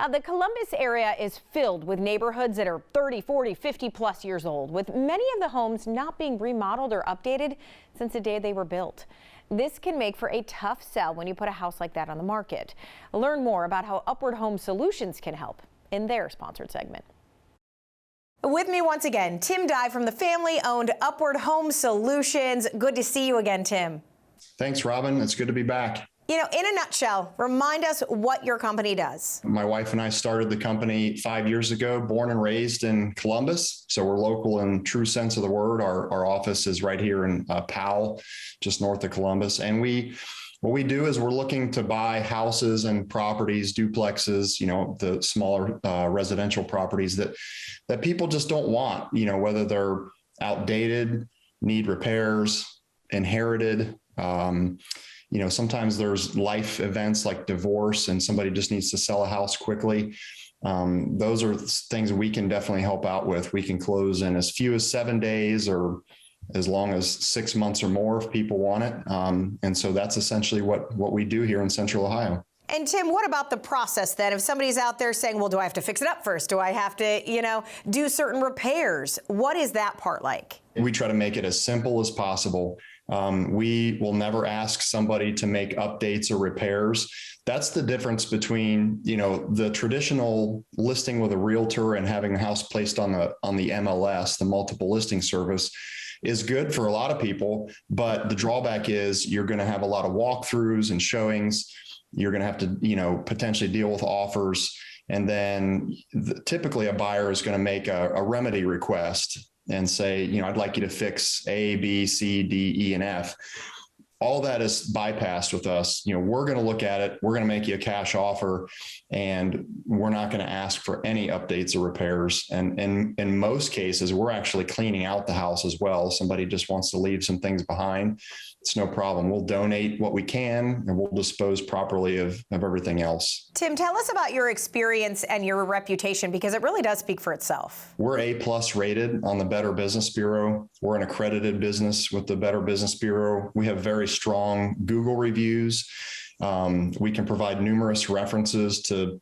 The Columbus area is filled with neighborhoods that are 30, 40, 50 plus years old, with many of the homes not being remodeled or updated since the day they were built. This can make for a tough sell when you put a house like that on the market. Learn more about how Upward Home Solutions can help in their sponsored segment. With me once again, Tim Dye from the family-owned Upward Home Solutions. Good to see you again, Tim. Thanks, Robin. It's good to be back. You know, in a nutshell, remind us what your company does. My wife and I started the company 5 years ago, born and raised in Columbus. So we're local in true sense of the word. Our office is right here in Powell, just north of Columbus. And what we do is we're looking to buy houses and properties, duplexes, you know, the smaller residential properties that people just don't want, you know, whether they're outdated, need repairs, inherited. You know, sometimes there's life events like divorce and somebody just needs to sell a house quickly. Those are things we can definitely help out with. We can close in as few as 7 days or as long as 6 months or more if people want it. And so that's essentially what we do here in Central Ohio. And Tim, what about the process then? If somebody's out there saying, well, do I have to fix it up first? Do I have to, you know, do certain repairs? What is that part like? We try to make it as simple as possible. We will never ask somebody to make updates or repairs. That's the difference between, you know, the traditional listing with a realtor and having a house placed on the MLS, the multiple listing service, is good for a lot of people. But the drawback is you're going to have a lot of walkthroughs and showings. You're going to have to, you know, potentially deal with offers. And then typically a buyer is going to make a remedy request and say, you know, I'd like you to fix A, B, C, D, E, and F. All that is bypassed with us. You know, we're going to look at it. We're going to make you a cash offer, and we're not going to ask for any updates or repairs. And in most cases, we're actually cleaning out the house as well. Somebody just wants to leave some things behind. It's no problem. We'll donate what we can, and we'll dispose properly of everything else. Tim, tell us about your experience and your reputation, because it really does speak for itself. We're A+ rated on the Better Business Bureau. We're an accredited business with the Better Business Bureau. We have very strong Google reviews. We can provide numerous references to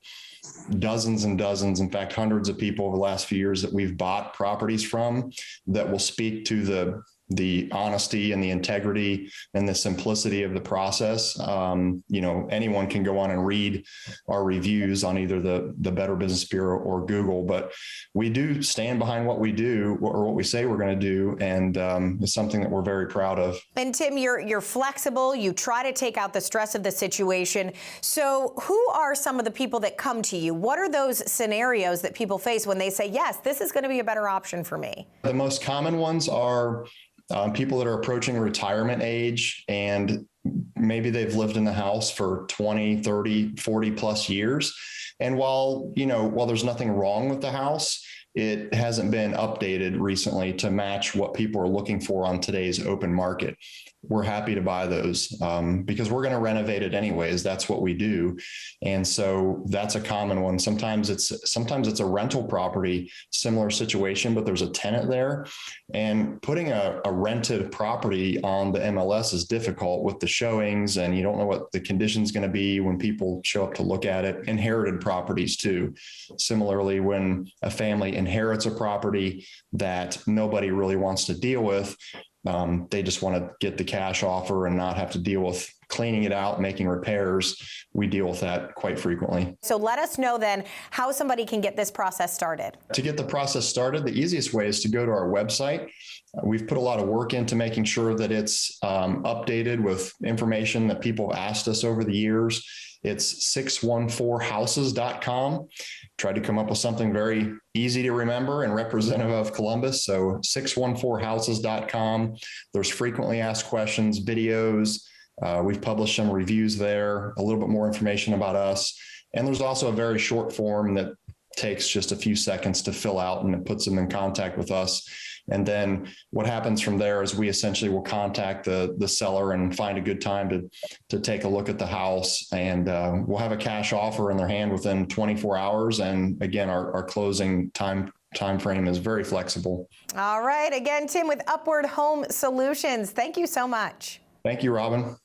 dozens and dozens, in fact, hundreds of people over the last few years that we've bought properties from that will speak to the honesty and the integrity and the simplicity of the process. You know, anyone can go on and read our reviews on either the Better Business Bureau or Google, but we do stand behind what we do or what we say we're going to do, and it's something that we're very proud of. And Tim, you're flexible. You try to take out the stress of the situation. So who are some of the people that come to you? What are those scenarios that people face when they say, yes, this is going to be a better option for me? The most common ones are people that are approaching retirement age, and maybe they've lived in the house for 20, 30, 40 plus years. And while there's nothing wrong with the house, it hasn't been updated recently to match what people are looking for on today's open market. We're happy to buy those because we're going to renovate it anyways. That's what we do. And so that's a common one. Sometimes it's a rental property, similar situation, but there's a tenant there. And putting a rented property on the MLS is difficult with the showings, and you don't know what the condition's going to be when people show up to look at it. Inherited properties too. Similarly, when a family inherits a property that nobody really wants to deal with, they just want to get the cash offer and not have to deal with cleaning it out, making repairs. We deal with that quite frequently. So let us know then how somebody can get this process started. To get the process started, the easiest way is to go to our website. We've put a lot of work into making sure that it's updated with information that people have asked us over the years. It's 614houses.com. Tried to come up with something very easy to remember and representative of Columbus. So 614houses.com. There's frequently asked questions, videos. We've published some reviews there, a little bit more information about us. And there's also a very short form that takes just a few seconds to fill out, and it puts them in contact with us. And then what happens from there is we essentially will contact the seller and find a good time to take a look at the house, and we'll have a cash offer in their hand within 24 hours. And again, our closing time frame is very flexible. All right. Again, Tim with Upward Home Solutions. Thank you so much. Thank you, Robin.